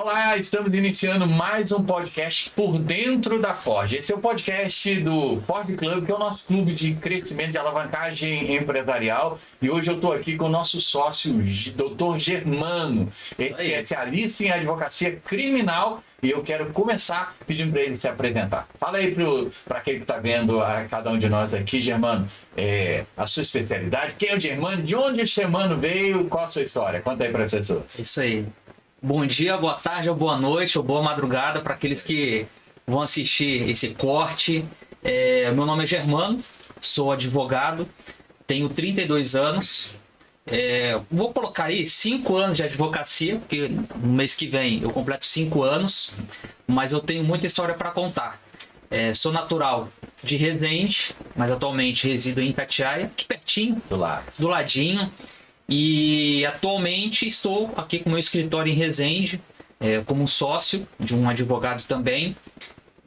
Olá, estamos iniciando mais um podcast Por Dentro da Ford. Esse é o podcast do Ford Club, que é o nosso clube de crescimento, de alavancagem empresarial. E hoje eu estou aqui com o nosso sócio, Dr. Germano, especialista em advocacia criminal. E eu quero começar pedindo para ele se apresentar. Fala aí para aquele que está vendo a cada um de nós aqui, Germano, a sua especialidade. Quem é o Germano? De onde o Germano veio? Qual a sua história? Conta aí para as pessoas. Isso aí. Bom dia, boa tarde, ou boa noite, ou boa madrugada para aqueles que vão assistir esse corte. Meu nome é Germano, sou advogado, tenho 32 anos. Vou colocar aí 5 anos de advocacia, porque no mês que vem eu completo 5 anos, mas eu tenho muita história para contar. Sou natural de Resende, mas atualmente resido em Itatiaia, aqui pertinho, do ladinho. E atualmente estou aqui com meu escritório em Resende, como sócio de um advogado também.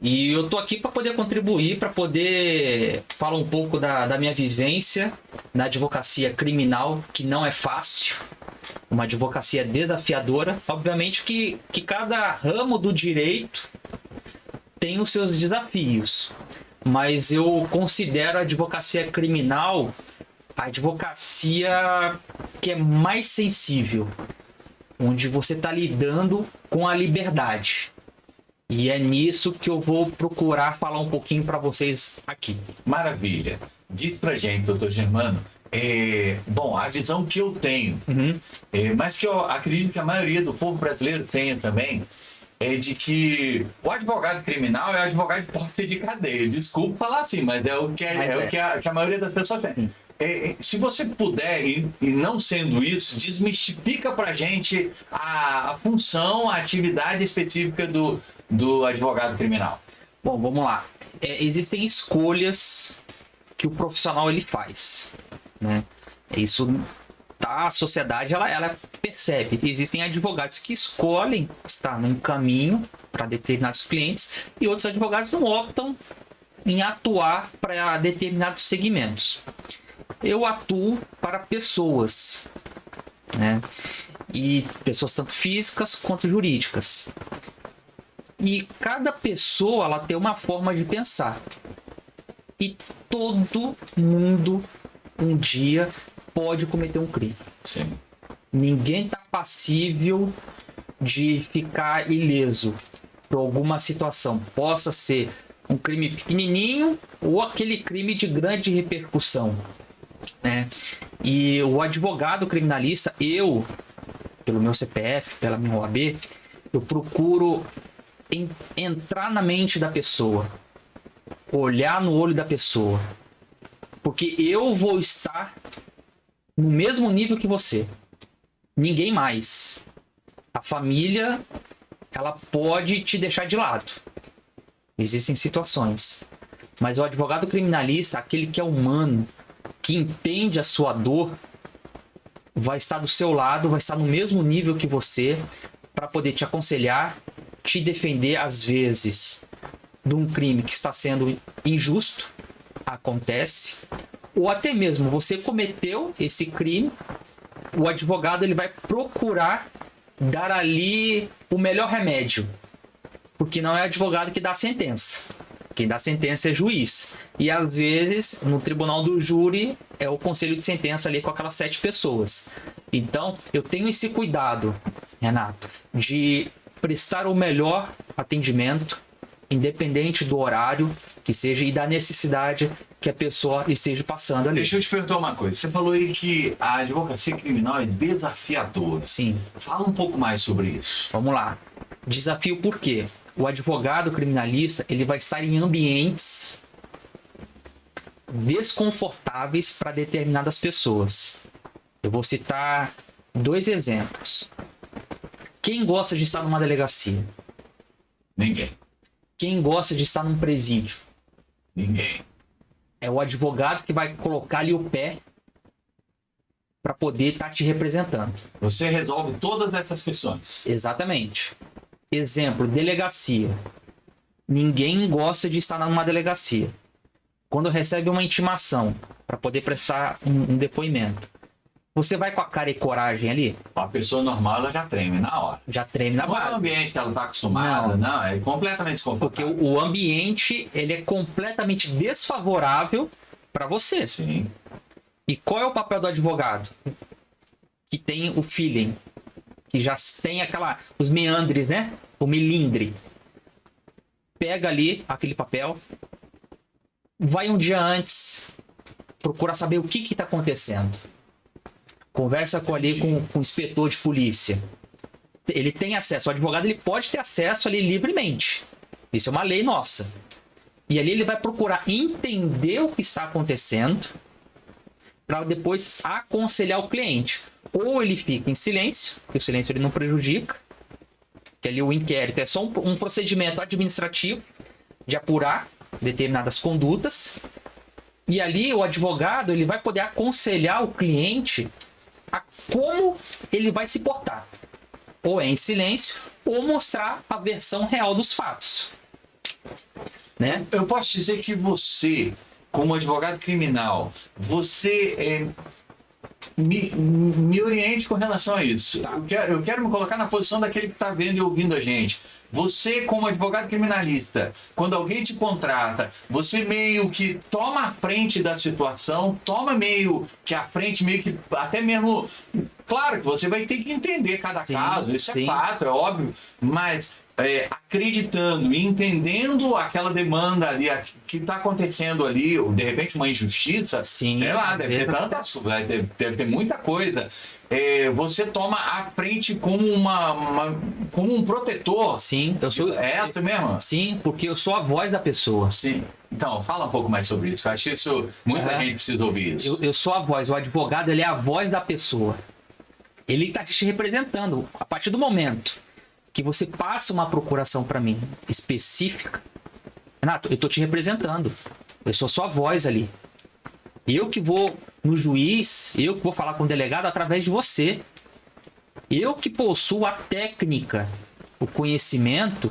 E eu estou aqui para poder contribuir, para poder falar um pouco da minha vivência na advocacia criminal, que não é fácil, uma advocacia desafiadora. Obviamente que cada ramo do direito tem os seus desafios, mas eu considero a advocacia criminal a advocacia que é mais sensível, onde você está lidando com a liberdade. E é nisso que eu vou procurar falar um pouquinho para vocês aqui. Maravilha. Diz pra gente, doutor Germano, bom, a visão que eu tenho, mas que eu acredito que a maioria do povo brasileiro tenha também, é de que o advogado criminal é o advogado de porta de cadeia. Desculpa falar assim, mas é o que a maioria das pessoas tem. Se você puder, e não sendo isso, desmistifica pra gente a função, a atividade específica do advogado criminal. Bom, vamos lá. Existem escolhas que o profissional ele faz, né? Isso a sociedade ela percebe. Existem advogados que escolhem estar num caminho para determinados clientes e outros advogados não optam em atuar para determinados segmentos. Eu atuo para pessoas, né? E pessoas tanto físicas quanto jurídicas. E cada pessoa ela tem uma forma de pensar. E todo mundo um dia pode cometer um crime. Sim. Ninguém está passível de ficar ileso por alguma situação. Possa ser um crime pequenininho ou aquele crime de grande repercussão, né? E o advogado criminalista, eu, pelo meu CPF, pela minha OAB, eu procuro entrar na mente da pessoa, olhar no olho da pessoa, porque eu vou estar no mesmo nível que você, ninguém mais. A família, ela pode te deixar de lado, existem situações, mas o advogado criminalista, aquele que é humano, que entende a sua dor, vai estar do seu lado, vai estar no mesmo nível que você, para poder te aconselhar, te defender, às vezes, de um crime que está sendo injusto, acontece, ou até mesmo você cometeu esse crime, o advogado ele vai procurar dar ali o melhor remédio, porque não é advogado que dá a sentença. Quem dá sentença é juiz. E às vezes, no tribunal do júri, é o conselho de sentença ali com aquelas 7 pessoas. Então, eu tenho esse cuidado, Renato, de prestar o melhor atendimento, independente do horário que seja e da necessidade que a pessoa esteja passando ali. Deixa eu te perguntar uma coisa. Você falou aí que a advocacia criminal é desafiadora. Sim. Fala um pouco mais sobre isso. Vamos lá. Desafio por quê? O advogado criminalista ele vai estar em ambientes desconfortáveis para determinadas pessoas. Eu vou citar 2 exemplos. Quem gosta de estar numa delegacia? Ninguém. Quem gosta de estar num presídio? Ninguém. É o advogado que vai colocar ali o pé para poder estar te representando. Você resolve todas essas questões. Exatamente. Exemplo, delegacia. Ninguém gosta de estar numa delegacia. Quando recebe uma intimação para poder prestar um depoimento, Você vai com a cara e coragem ali, A pessoa normal, ela já treme na hora. já treme na Não é um base. ambiente que ela está acostumada, não, é completamente Porque desconfortável. o ambiente, ele é completamente desfavorável para você. Sim, E qual é o papel do advogado? Que tem o feeling, que já tem os meandres, né? O melindre. Pega ali aquele papel, vai um dia antes, procura saber o que está acontecendo. Conversa com o inspetor de polícia. Ele tem acesso, o advogado ele pode ter acesso ali livremente. Isso é uma lei nossa. E ali ele vai procurar entender o que está acontecendo para depois aconselhar o cliente. Ou ele fica em silêncio, que o silêncio ele não prejudica, que ali o inquérito é só um procedimento administrativo de apurar determinadas condutas. E ali o advogado ele vai poder aconselhar o cliente a como ele vai se portar. Ou é em silêncio, ou mostrar a versão real dos fatos. Né? eu posso dizer que você, como advogado criminal, você me oriente com relação a isso. Tá. Eu quero me colocar na posição daquele que está vendo e ouvindo a gente. Você, como advogado criminalista, quando alguém te contrata, você meio que toma a frente da situação, toma meio que a frente, meio que até mesmo... Claro que você vai ter que entender cada Sim, caso, isso sim. é fato, é óbvio, mas acreditando e entendendo aquela demanda ali, que está acontecendo ali, ou de repente uma injustiça, Sim, sei lá, às deve ter vezes tantas, deve ter muita coisa. Você toma a frente como como um protetor. Sim, eu sou. É essa mesmo? Sim, porque eu sou a voz da pessoa. Sim. Então, fala um pouco mais sobre isso. Eu acho que isso, muita gente precisa ouvir isso. Eu sou a voz. O advogado ele é a voz da pessoa. Ele está te representando. A partir do momento que você passa uma procuração para mim específica, Renato, eu estou te representando. Eu sou sua voz ali. Eu que vou no juiz, eu que vou falar com o delegado através de você. Eu que possuo a técnica, o conhecimento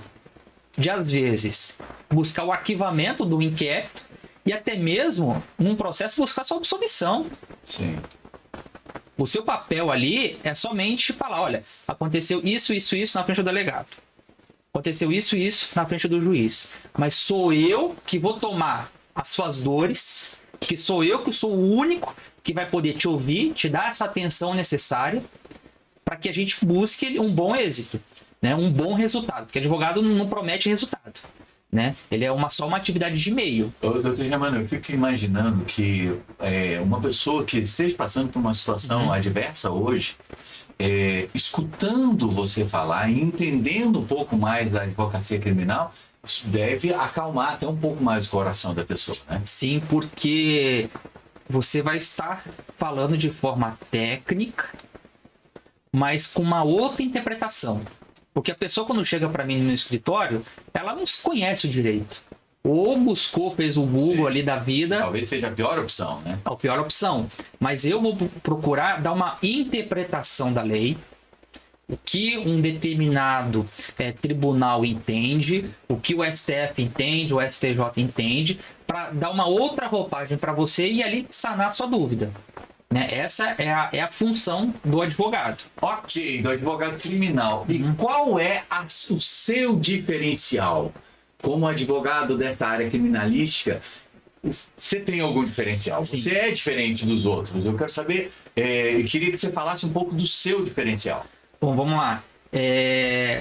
de, às vezes, buscar o arquivamento do inquérito e até mesmo, num processo, buscar sua absolvição. Sim. O seu papel ali é somente falar, olha, aconteceu isso, isso, isso na frente do delegado. Aconteceu isso, isso na frente do juiz. Mas sou eu que vou tomar as suas dores, que sou eu que sou o único que vai poder te ouvir, te dar essa atenção necessária para que a gente busque um bom êxito, né? Um bom resultado. Porque advogado não promete resultado, né? Ele é só uma atividade de meio. Doutor Germano, eu fico imaginando que uma pessoa que esteja passando por uma situação adversa hoje, escutando você falar e entendendo um pouco mais da advocacia criminal, isso deve acalmar até um pouco mais o coração da pessoa, né? Sim, porque você vai estar falando de forma técnica, mas com uma outra interpretação. Porque a pessoa, quando chega para mim no escritório, ela não se conhece o direito. Ou buscou, fez o Google ali da vida. Talvez seja a pior opção, né? A pior opção. Mas eu vou procurar dar uma interpretação da lei, o que um determinado tribunal entende, o que o STF entende, o STJ entende, para dar uma outra roupagem para você e ali sanar a sua dúvida. Né? Essa é a função do advogado. Ok, do advogado criminal. E qual é o seu diferencial? Como advogado dessa área criminalística, você tem algum diferencial? Sim. Você é diferente dos outros. Eu quero saber, eu queria que você falasse um pouco do seu diferencial. Bom, vamos lá.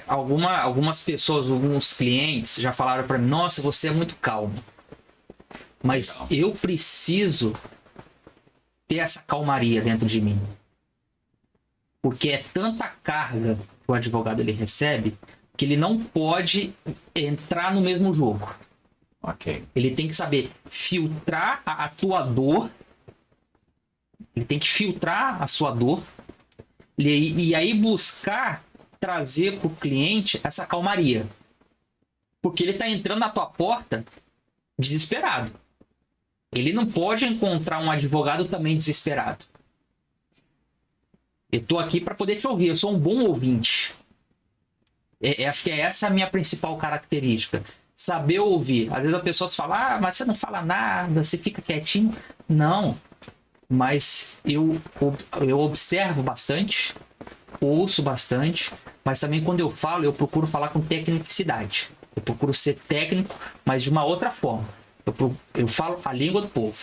Algumas pessoas, alguns clientes já falaram para mim, nossa, você é muito calmo. Mas Legal. eu preciso ter essa calmaria dentro de mim. Porque é tanta carga que o advogado ele recebe que ele não pode entrar no mesmo jogo. Ok. Ele tem que saber filtrar a tua dor. Ele tem que filtrar a sua dor. E aí buscar trazer para o cliente essa calmaria. Porque ele está entrando na tua porta desesperado. Ele não pode encontrar um advogado também desesperado. Eu estou aqui para poder te ouvir. Eu sou um bom ouvinte. Acho que essa é a minha principal característica. Saber ouvir. Às vezes as pessoas falam, mas você não fala nada, você fica quietinho. Não. mas eu observo bastante, ouço bastante, mas também quando eu falo, eu procuro falar com tecnicidade. Eu procuro ser técnico, mas de uma outra forma. Eu falo a língua do povo.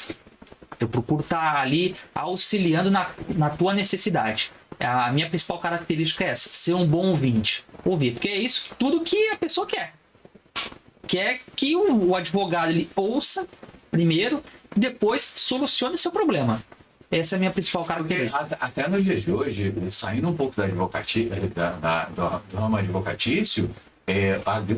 Eu procuro estar ali auxiliando na tua necessidade. A minha principal característica é essa, ser um bom ouvinte. Ouvir, porque é isso tudo que a pessoa quer. Quer que o advogado ele ouça primeiro e depois solucione seu problema. Essa é a minha principal característica. Até nos dias de hoje, saindo um pouco da advocacia, do ramo advocatício,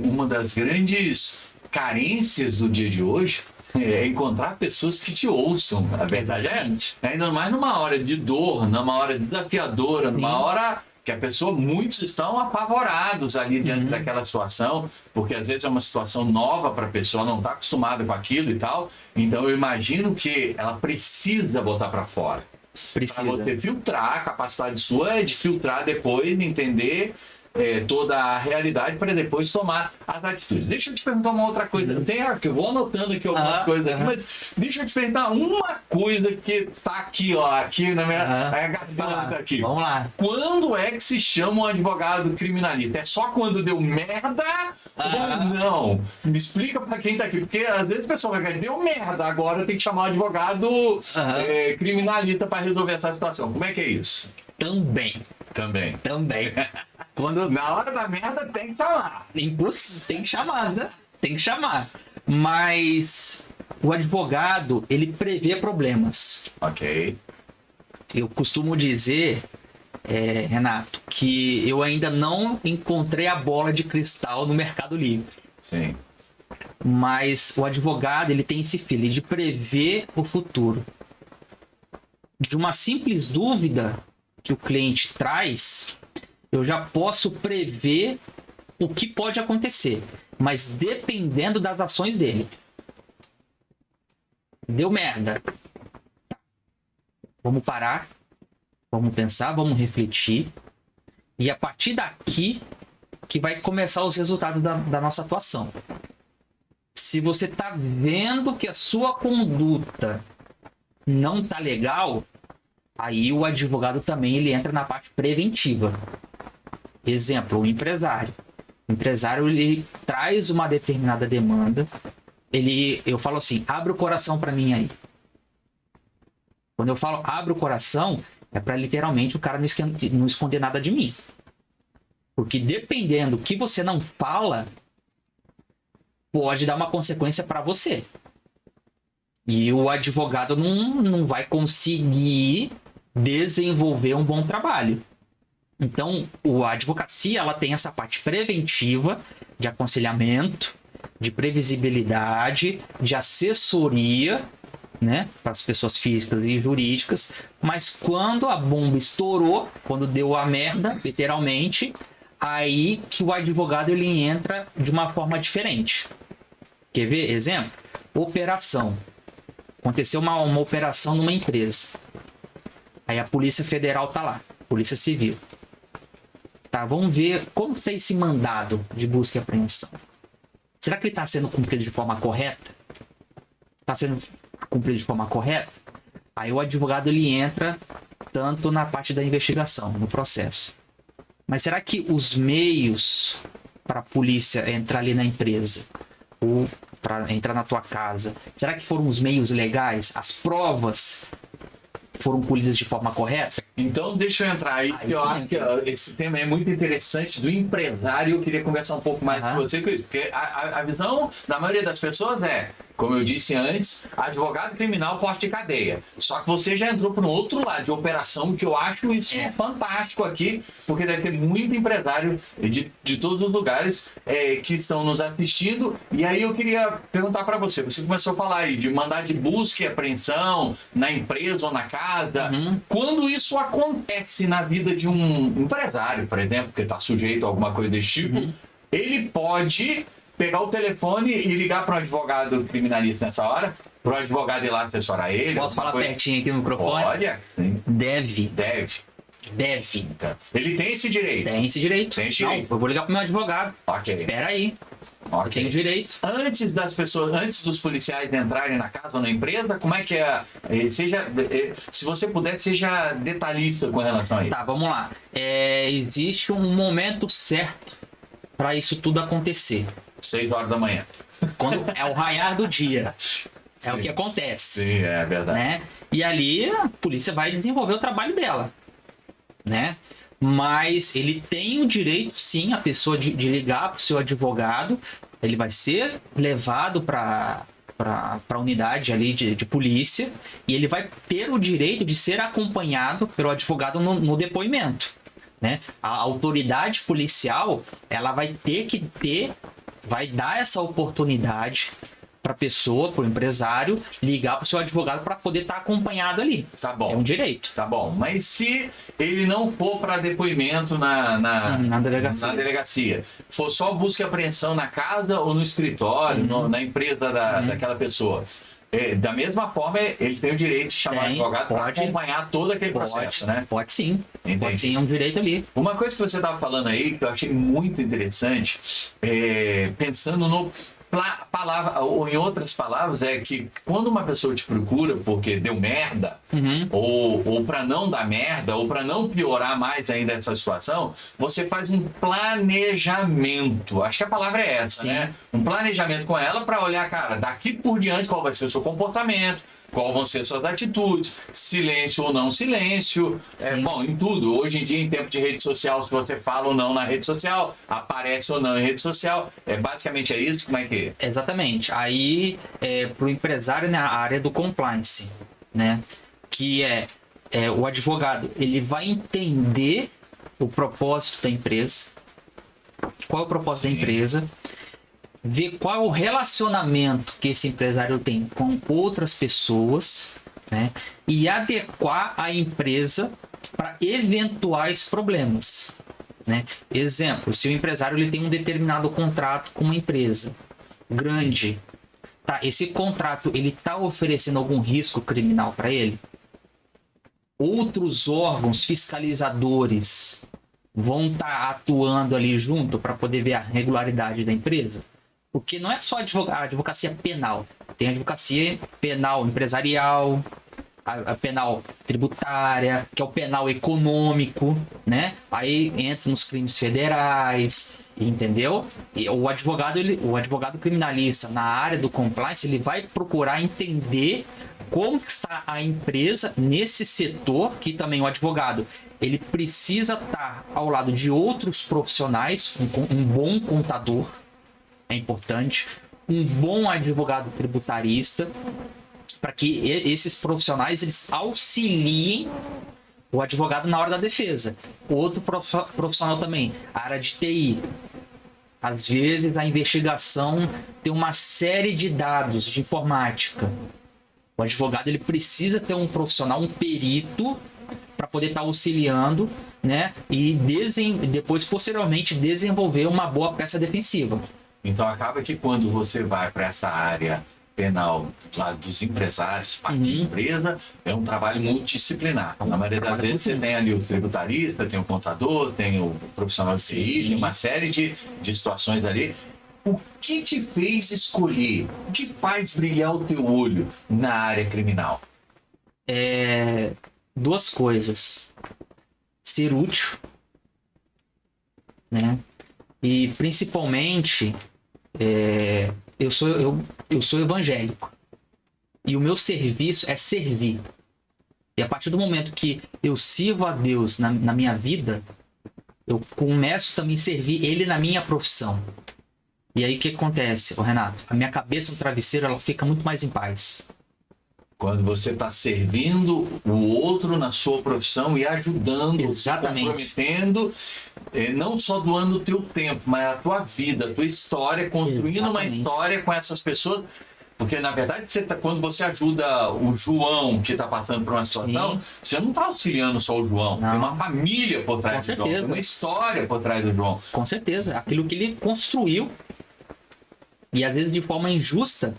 uma das grandes carências do dia de hoje é encontrar pessoas que te ouçam. A verdade é, ainda mais numa hora de dor, numa hora desafiadora, Sim. numa hora que a pessoa, muitos estão apavorados ali diante daquela situação, porque às vezes é uma situação nova para a pessoa, não está acostumada com aquilo e tal. Então eu imagino que ela precisa botar para fora. Para você filtrar, a capacidade sua é de filtrar depois, entender toda a realidade para depois tomar as atitudes. Deixa eu te perguntar uma outra coisa. Que eu vou anotando aqui algumas coisas aqui, mas deixa eu te perguntar uma coisa que tá aqui, ó, aqui na minha garganta aqui. Vamos lá. Quando é que se chama um advogado criminalista? É só quando deu merda ou não? Me explica para quem tá aqui, porque às vezes o pessoal vai dizer, deu merda, agora tem que chamar um advogado criminalista para resolver essa situação. Como é que é isso? Também. Quando na hora da merda tem que chamar. Tem que chamar, né? Tem que chamar. Mas o advogado, ele prevê problemas. Ok. Eu costumo dizer, Renato, que eu ainda não encontrei a bola de cristal no Mercado Livre. Sim. Mas o advogado, ele tem esse feeling de prever o futuro. De uma simples dúvida que o cliente traz, eu já posso prever o que pode acontecer, mas dependendo das ações dele. Deu merda. Vamos parar, vamos pensar, vamos refletir, e a partir daqui que vai começar os resultados da nossa atuação. Se você está vendo que a sua conduta não tá legal, aí o advogado também ele entra na parte preventiva. Exemplo, o empresário. O empresário ele traz uma determinada demanda. Eu falo assim, abre o coração para mim aí. Quando eu falo abre o coração, é para literalmente o cara não esconder nada de mim. Porque dependendo do que você não fala, pode dar uma consequência para você. E o advogado não vai conseguir desenvolver um bom trabalho. Então, a advocacia ela tem essa parte preventiva de aconselhamento, de previsibilidade, de assessoria, né, para as pessoas físicas e jurídicas. Mas quando a bomba estourou, quando deu a merda, literalmente, aí que o advogado ele entra de uma forma diferente. Quer ver? Exemplo? Operação. Aconteceu uma operação numa empresa. Aí a Polícia Federal tá lá, Polícia Civil. Tá, vamos ver como está esse mandado de busca e apreensão. Será que ele está sendo cumprido de forma correta? Está sendo cumprido de forma correta? Aí o advogado ele entra tanto na parte da investigação, no processo. Mas será que os meios para a polícia entrar ali na empresa ou para entrar na tua casa, será que foram os meios legais? As provas foram colhidas de forma correta? Então, deixa eu entrar aí, porque eu acho que esse tema é muito interessante do empresário. Eu queria conversar um pouco mais com você, porque a visão da maioria das pessoas como eu disse antes, advogado criminal porte de cadeia. Só que você já entrou para um outro lado de operação, que eu acho isso fantástico aqui, porque deve ter muito empresário de todos os lugares que estão nos assistindo. E aí eu queria perguntar para você, você começou a falar aí de mandar de busca e apreensão na empresa ou na casa. Quando isso acontece na vida de um empresário, por exemplo, que está sujeito a alguma coisa desse tipo, ele pode pegar o telefone e ligar para um advogado criminalista nessa hora, para o advogado ir lá assessorar ele. Posso falar pertinho aqui no microfone? Pode. Deve. Ele tem esse direito. Tem esse direito. Tem esse direito. Não, eu vou ligar pro meu advogado. Ok. Espera aí. Ok. Eu tenho direito. Antes das pessoas, antes dos policiais entrarem na casa ou na empresa, como é que é? Se você puder, seja detalhista com relação a isso. Tá, vamos lá. Existe um momento certo para isso tudo acontecer. 6 horas da manhã. Quando é o raiar do dia. É Sim. o que acontece. Sim, é verdade. Né? E ali a polícia vai desenvolver o trabalho dela, né? Mas ele tem o direito, sim, a pessoa de ligar para o seu advogado. Ele vai ser levado para a unidade ali de polícia e ele vai ter o direito de ser acompanhado pelo advogado no depoimento, né? A autoridade policial, ela vai vai dar essa oportunidade para a pessoa, para o empresário, ligar para o seu advogado para poder estar acompanhado ali. Tá bom. É um direito. Tá bom. Mas se ele não for para depoimento na delegacia, for só busca e apreensão na casa ou no escritório, na empresa daquela pessoa, da mesma forma, ele tem o direito de chamar o advogado para acompanhar todo aquele processo, né? Pode sim. Entendi. Pode sim, é um direito ali. Uma coisa que você estava falando aí, que eu achei muito interessante, pensando no palavra, ou em outras palavras, é que quando uma pessoa te procura porque deu merda, ou para não dar merda, ou para não piorar mais ainda essa situação, você faz um planejamento. Acho que a palavra é essa, né? Um planejamento com ela para olhar, cara, daqui por diante qual vai ser o seu comportamento, qual vão ser suas atitudes, silêncio ou não silêncio, bom, em tudo. Hoje em dia, em tempo de rede social, se você fala ou não na rede social, aparece ou não em rede social, basicamente é isso, como é que é? Exatamente. Aí, para o empresário, na área do compliance, né, que o advogado, ele vai entender o propósito da empresa, qual é o propósito da empresa, ver qual é o relacionamento que esse empresário tem com outras pessoas, né? E adequar a empresa para eventuais problemas, né? Exemplo, se o empresário ele tem um determinado contrato com uma empresa grande, tá? Esse contrato ele está oferecendo algum risco criminal para ele? Outros órgãos fiscalizadores vão estar atuando ali junto para poder ver a regularidade da empresa? Porque não é só a advocacia penal. Tem a advocacia penal empresarial, a penal tributária, que é o penal econômico, né? Aí entra nos crimes federais, entendeu? E o advogado criminalista na área do compliance, ele vai procurar entender como que está a empresa nesse setor, que também o advogado, ele precisa estar ao lado de outros profissionais, um bom contador, é importante, um bom advogado tributarista, para que esses profissionais eles auxiliem o advogado na hora da defesa. Outro profissional também, a área de TI. Às vezes a investigação tem uma série de dados de informática. O advogado ele precisa ter um profissional, um perito, para poder estar auxiliando, né? E depois, posteriormente, desenvolver uma boa peça defensiva. Então acaba que quando você vai para essa área penal lá dos empresários, parte de empresa, é um trabalho multidisciplinar. Na maioria das vezes você tem ali o tributarista, tem o contador, tem o profissional de TI, tem uma série de situações ali. O que te fez escolher? O que faz brilhar o teu olho na área criminal? Duas coisas. Ser útil, né? E principalmente eu sou evangélico e o meu serviço é servir. E a partir do momento que eu sirvo a Deus na minha vida, eu começo também a servir Ele na minha profissão. E aí o que acontece, Renato? A minha cabeça no travesseiro ela fica muito mais em paz. Quando você está servindo o outro na sua profissão e ajudando, exatamente, comprometendo, não só doando o teu tempo, mas a tua vida, a tua história, construindo uma história com essas pessoas. Porque, na verdade, quando você ajuda o João que está passando por uma situação, você não está auxiliando só o João. Não. Tem uma família por trás do João, tem uma história por trás do João. Com certeza. Aquilo que ele construiu, e às vezes de forma injusta,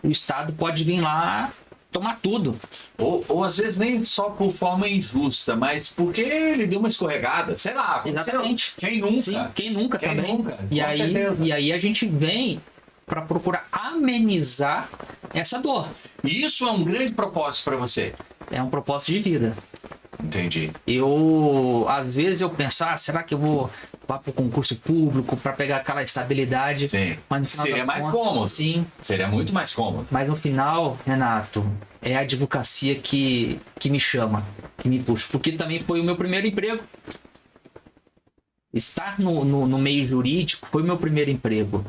o Estado pode vir lá tomar tudo. Ou às vezes nem só por forma injusta, mas porque ele deu uma escorregada, sei lá. Exatamente. Quem nunca? Sim, quem nunca Quem também. nunca? E Com aí, certeza. e aí a gente vem para procurar amenizar essa dor. E isso é um grande propósito para você. É um propósito de vida. Entendi. Às vezes eu penso, será que eu vou para o concurso público para pegar aquela estabilidade? Sim. Mas no final Seria das mais contas, cômodo. Sim, Seria muito mais cômodo. mas no final, Renato, é a advocacia que me chama, que me puxa. Porque também foi o meu primeiro emprego. Estar no meio jurídico foi o meu primeiro emprego.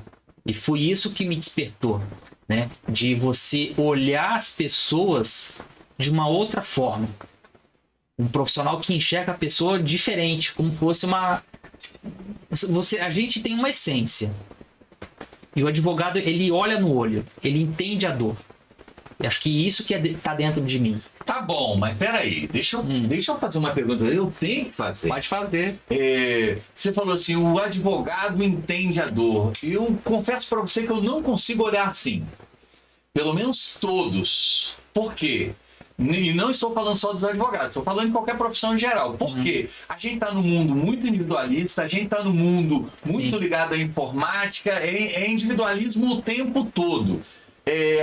E foi isso que me despertou, né? De você olhar as pessoas de uma outra forma. Um profissional que enxerga a pessoa diferente, como fosse uma... A gente tem uma essência. E o advogado, ele olha no olho, ele entende a dor. E acho que isso que tá dentro de mim. Tá bom, mas peraí, deixa eu fazer uma pergunta. Eu tenho que fazer. Pode fazer. Você falou assim, o advogado entende a dor. Eu confesso para você que eu não consigo olhar assim. Pelo menos todos. Por quê? E não estou falando só dos advogados, estou falando de qualquer profissão em geral. Por quê? A gente está num mundo muito individualista, a gente está num mundo muito ligado à informática, é individualismo o tempo todo.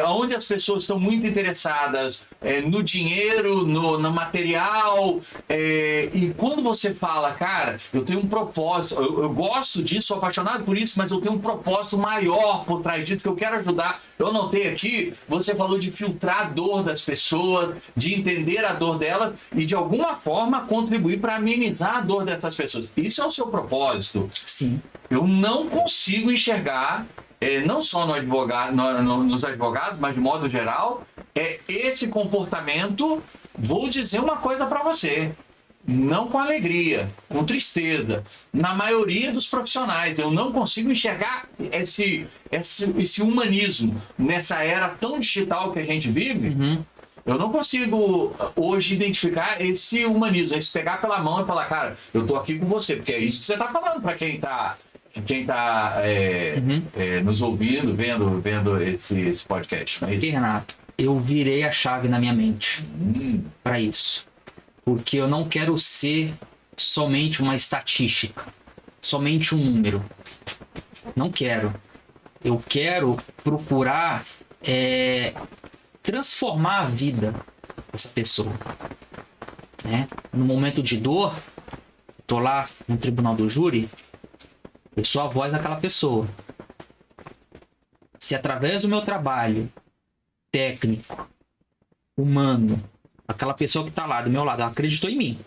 Onde as pessoas estão muito interessadas no dinheiro, no material, e quando você fala, cara, eu tenho um propósito, eu gosto disso, sou apaixonado por isso, mas eu tenho um propósito maior por trás disso que eu quero ajudar. Eu anotei aqui, você falou de filtrar a dor das pessoas, de entender a dor delas e de alguma forma contribuir para amenizar a dor dessas pessoas. Isso é o seu propósito. Sim. Eu não consigo enxergar, não só no advogado, nos advogados, mas de modo geral, esse comportamento. Vou dizer uma coisa para você, não com alegria, com tristeza. Na maioria dos profissionais, eu não consigo enxergar esse humanismo nessa era tão digital que a gente vive. Eu não consigo hoje identificar esse humanismo, esse pegar pela mão e falar, cara, eu tô aqui com você, porque é isso que você tá falando para quem tá nos ouvindo, vendo esse podcast. Sabe o que, Renato? Eu virei a chave na minha mente para isso. Porque eu não quero ser somente uma estatística, somente um número. Não quero. Eu quero procurar transformar a vida dessa pessoa. Né? No momento de dor, tô lá no tribunal do júri, eu sou a voz daquela pessoa. Se através do meu trabalho técnico, humano, aquela pessoa que está lá do meu lado, ela acreditou em mim,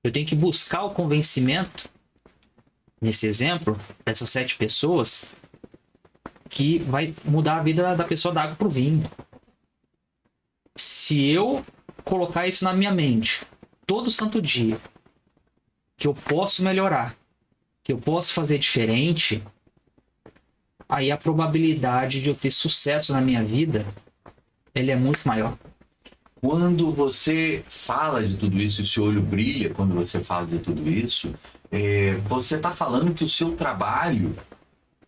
eu tenho que buscar o convencimento, nesse exemplo, dessas 7 pessoas, que vai mudar a vida da pessoa da água pro vinho. Se eu colocar isso na minha mente, todo santo dia, que eu posso melhorar, que eu posso fazer diferente, aí a probabilidade de eu ter sucesso na minha vida, ele é muito maior. Quando você fala de tudo isso, o seu olho brilha quando você fala de tudo isso, você está falando que o seu trabalho,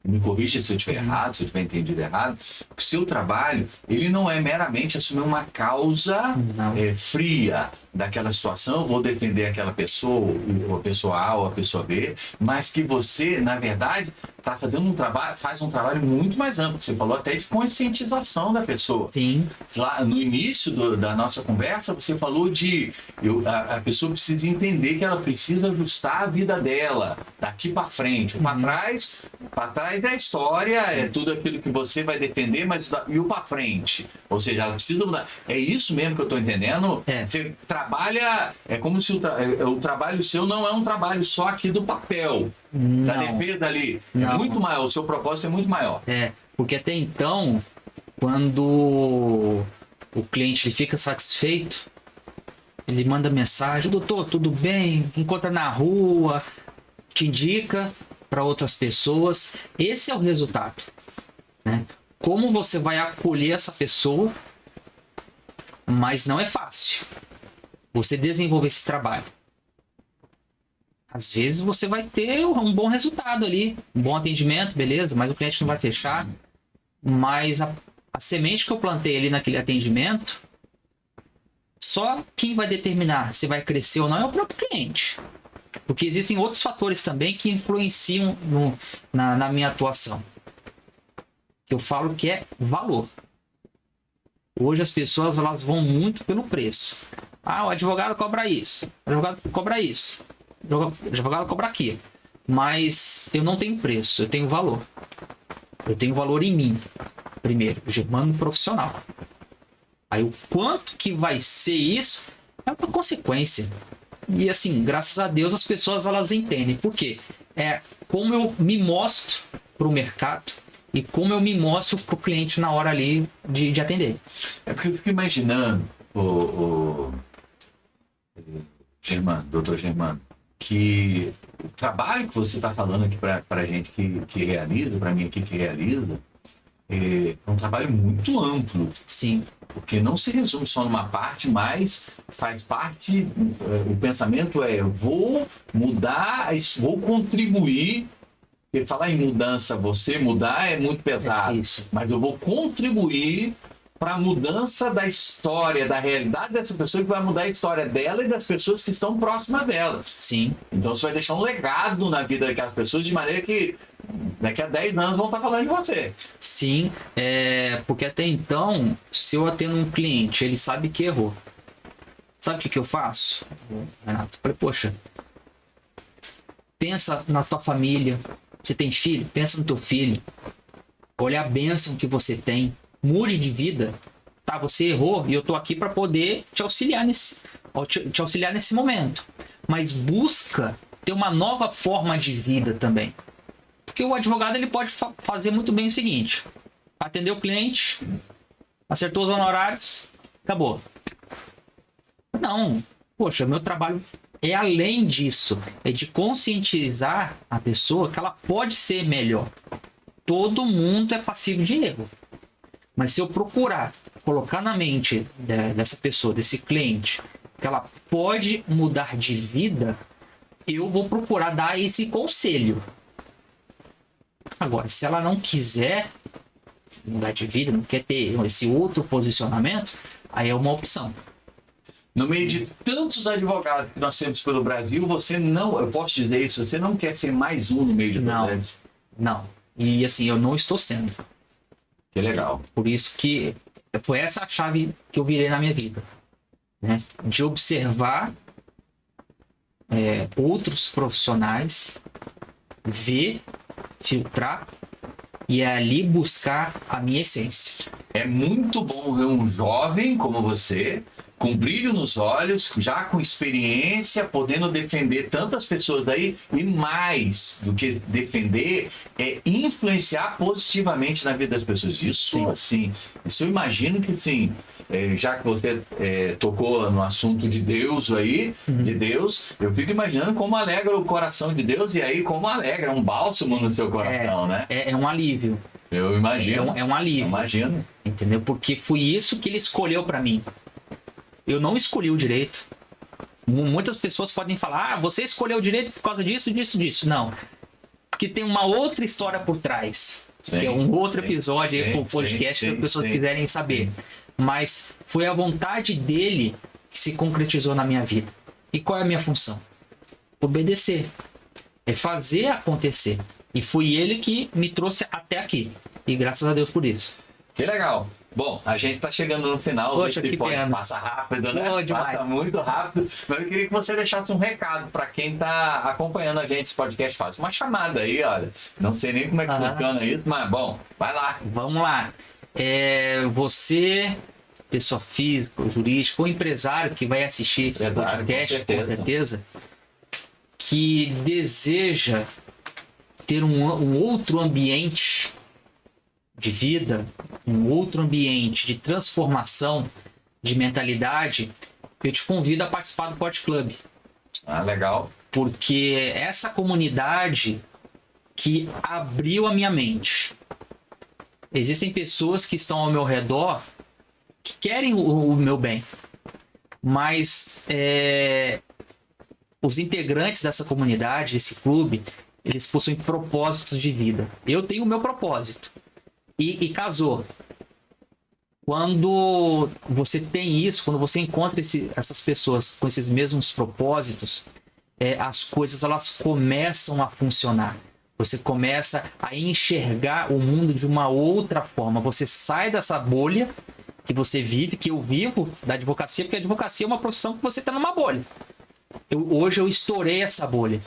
me corrija se eu estiver errado, se eu tiver entendido errado, que o seu trabalho, ele não é meramente assumir uma causa fria daquela situação, vou defender aquela pessoa, a pessoa A ou a pessoa B, mas que você, na verdade, está fazendo faz um trabalho muito mais amplo. Você falou até de conscientização da pessoa. Sim. Lá no início da nossa conversa, você falou de a pessoa precisa entender que ela precisa ajustar a vida dela daqui para frente. Para trás é a história, é tudo aquilo que você vai defender, mas e o para frente? Ou seja, ela precisa mudar. É isso mesmo que eu estou entendendo? Você trabalha, é como se o trabalho seu não é um trabalho só aqui do papel, da defesa ali. Não. É muito maior, o seu propósito é muito maior. Porque até então, quando o cliente fica satisfeito, ele manda mensagem, doutor, tudo bem? Encontra na rua, te indica para outras pessoas. Esse é o resultado, né? Como você vai acolher essa pessoa, mas não é fácil você desenvolver esse trabalho. Às vezes você vai ter um bom resultado ali, um bom atendimento, beleza, mas o cliente não vai fechar. Mas a A semente que eu plantei ali naquele atendimento, só quem vai determinar se vai crescer ou não é o próprio cliente. Porque existem outros fatores também que influenciam na minha atuação. Eu falo que é valor. Hoje as pessoas elas vão muito pelo preço. Ah, o advogado cobra isso. O advogado cobra isso. O advogado cobra aquilo. Mas eu não tenho preço, eu tenho valor. Eu tenho valor em mim. Primeiro, o Germano profissional. Aí o quanto que vai ser isso é uma consequência. E assim, graças a Deus as pessoas elas entendem. Por quê? É como eu me mostro para o mercado e como eu me mostro para o cliente na hora ali de atender. É porque eu fico imaginando, o Germano, doutor Germano, que o trabalho que você está falando aqui para a gente que realiza, para mim aqui que realiza, é um trabalho muito amplo. Sim. Porque não se resume só numa parte, mas faz parte, o pensamento é, eu vou mudar, vou contribuir. Porque falar em mudança, você mudar é muito pesado, mas eu vou contribuir para a mudança da história, da realidade dessa pessoa, que vai mudar a história dela e das pessoas que estão próximas dela. Sim. Então você vai deixar um legado na vida daquelas pessoas, de maneira que daqui a 10 anos vão estar falando de você. Sim, porque até então, se eu atendo um cliente, ele sabe que errou. Sabe o que eu faço, Renato? Eu falei, poxa, pensa na tua família. Você tem filho? Pensa no teu filho. Olha a bênção que você tem. Mude de vida. Tá, você errou e eu tô aqui para poder te auxiliar nesse momento. Mas busca ter uma nova forma de vida também. Porque o advogado ele pode fazer muito bem o seguinte: atender o cliente, acertou os honorários, acabou. Não, poxa, meu trabalho é além disso, é de conscientizar a pessoa que ela pode ser melhor. Todo mundo é passível de erro. Mas se eu procurar colocar na mente dessa pessoa, desse cliente, que ela pode mudar de vida, eu vou procurar dar esse conselho. Agora, se ela não quiser mudar de vida, não quer ter esse outro posicionamento, aí é uma opção. No meio de tantos advogados que nós temos pelo Brasil, você não, eu posso dizer isso, você não quer ser mais um no meio de todos eles? Não. E assim, eu não estou sendo. Que legal. Por isso que foi essa a chave que eu virei na minha vida, né? De observar outros profissionais, ver, filtrar e ali buscar a minha essência. É muito bom ver um jovem como você, com brilho nos olhos, já com experiência, podendo defender tantas pessoas aí, e mais do que defender, é influenciar positivamente na vida das pessoas. Isso, assim, isso eu imagino que, sim, já que você tocou no assunto de Deus aí, de Deus, eu fico imaginando como alegra o coração de Deus, e aí como alegra um bálsamo no seu coração, né? É um alívio. Eu imagino. É um alívio. Eu imagino. Entendeu? Porque foi isso que ele escolheu para mim. Eu não escolhi o direito. Muitas pessoas podem falar, você escolheu o direito por causa disso, disso, disso. Não. Porque tem uma outra história por trás. Sim, que é um outro episódio aí pro podcast, se as pessoas quiserem saber. Mas foi a vontade dele que se concretizou na minha vida. E qual é a minha função? Obedecer. É fazer acontecer. E foi ele que me trouxe até aqui. E graças a Deus por isso. Que legal. Bom, a gente tá chegando no final. Poxa, desse podcast. Passa rápido, né? Passa muito rápido. Mas eu queria que você deixasse um recado para quem tá acompanhando a gente esse podcast. Faz uma chamada aí, olha. Não sei nem como é que funciona isso, mas bom, vai lá. Vamos lá. Você, pessoa física, ou jurídica, ou empresário que vai assistir esse podcast, com certeza, que deseja ter um outro ambiente de vida, um outro ambiente de transformação de mentalidade, eu te convido a participar do Pod Club. Ah, legal. Porque essa comunidade que abriu a minha mente. Existem pessoas que estão ao meu redor que querem o meu bem, mas os integrantes dessa comunidade, desse clube, eles possuem propósitos de vida. Eu tenho o meu propósito. E casou. quando você tem isso, quando você encontra essas pessoas com esses mesmos propósitos, as coisas elas começam a funcionar. Você começa a enxergar o mundo de uma outra forma. Você sai dessa bolha que você vive, que eu vivo da advocacia, porque a advocacia é uma profissão que você está numa bolha. Hoje eu estourei essa bolha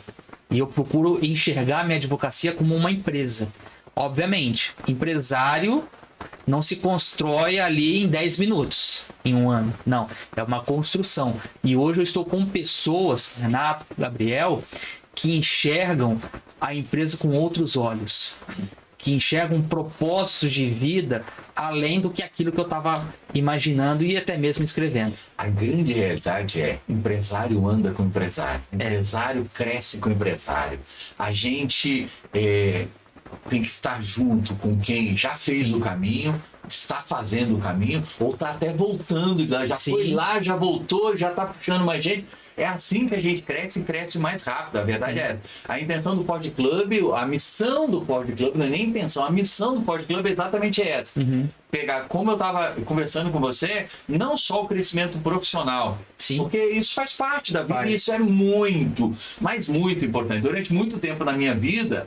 e eu procuro enxergar minha advocacia como uma empresa. Obviamente, empresário não se constrói ali em 10 minutos, em um ano. Não, é uma construção. E hoje eu estou com pessoas, Renato, Gabriel, que enxergam a empresa com outros olhos, que enxergam propósitos de vida além do que aquilo que eu estava imaginando e até mesmo escrevendo. A grande realidade é, empresário anda com empresário, empresário cresce com empresário. A gente tem que estar junto com quem já fez o caminho, está fazendo o caminho, ou está até voltando, já foi lá, já voltou, já está puxando mais gente. É assim que a gente cresce e cresce mais rápido, a verdade é essa. A intenção do Pod Club, a missão do Pod Club, não é nem intenção, a missão do Pod Club é exatamente essa. Pegar, como eu estava conversando com você, não só o crescimento profissional, porque isso faz parte da vida e isso é muito, mas muito importante. Durante muito tempo na minha vida,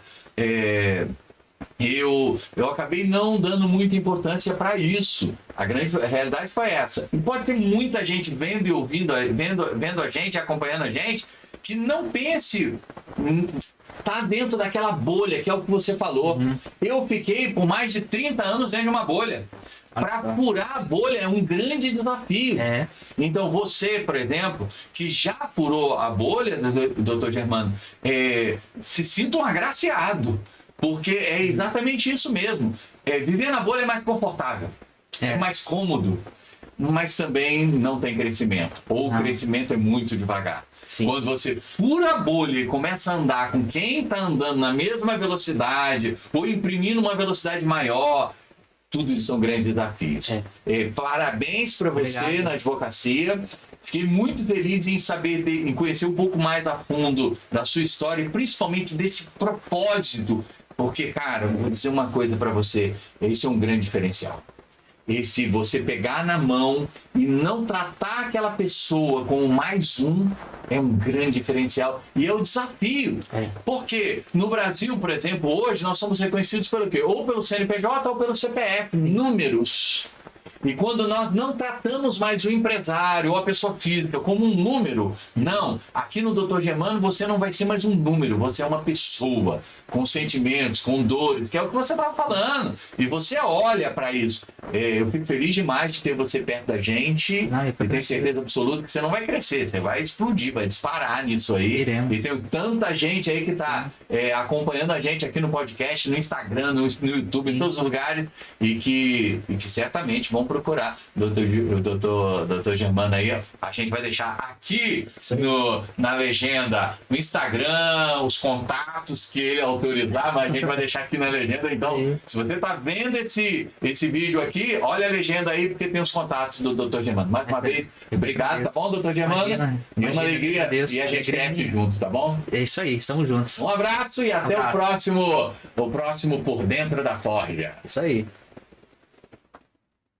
eu acabei não dando muita importância para isso. A grande realidade foi essa. E pode ter muita gente vendo e ouvindo, vendo a gente, acompanhando a gente, que não pense, tá dentro daquela bolha, que é o que você falou. Eu fiquei por mais de 30 anos dentro de uma bolha. Para furar a bolha é um grande desafio. Então você, por exemplo, que já furou a bolha, doutor Germano, se sinta um agraciado. Porque é exatamente isso mesmo. Viver na bolha é mais confortável, é mais cômodo, mas também não tem crescimento. Ou o crescimento é muito devagar. Quando você fura a bolha e começa a andar com quem está andando na mesma velocidade, ou imprimindo uma velocidade maior, tudo isso são grandes desafios. Parabéns para você na advocacia. Fiquei muito feliz em saber, em conhecer um pouco mais a fundo da sua história e principalmente desse propósito. Porque, cara, vou dizer uma coisa para você, esse é um grande diferencial. Esse você pegar na mão e não tratar aquela pessoa como mais um é um grande diferencial e é o desafio. Porque no Brasil, por exemplo, hoje nós somos reconhecidos pelo quê? Ou pelo CNPJ ou pelo CPF, números. E quando nós não tratamos mais o empresário ou a pessoa física como um número, não. Aqui no Dr. Germano você não vai ser mais um número, você é uma pessoa com sentimentos, com dores, que é o que você estava falando. E você olha para isso. Eu fico feliz demais de ter você perto da gente e tenho certeza absoluta que você não vai crescer, você vai explodir, vai disparar nisso aí. E tem tanta gente aí que está acompanhando a gente aqui no podcast, no Instagram, no YouTube, em todos os lugares e que certamente vão procurar o doutor Germano aí. A gente vai deixar aqui na legenda, no Instagram, os contatos que ele autorizar, mas a gente vai deixar aqui na legenda. Então, se você está vendo esse vídeo aqui, olha a legenda aí, porque tem os contatos do doutor Germano. Mais uma vez, obrigado, tá bom, doutor Germano? E uma alegria, e a gente cresce junto, tá bom? É isso aí, estamos juntos. Um abraço e até o próximo Por Dentro da Forja. Isso aí.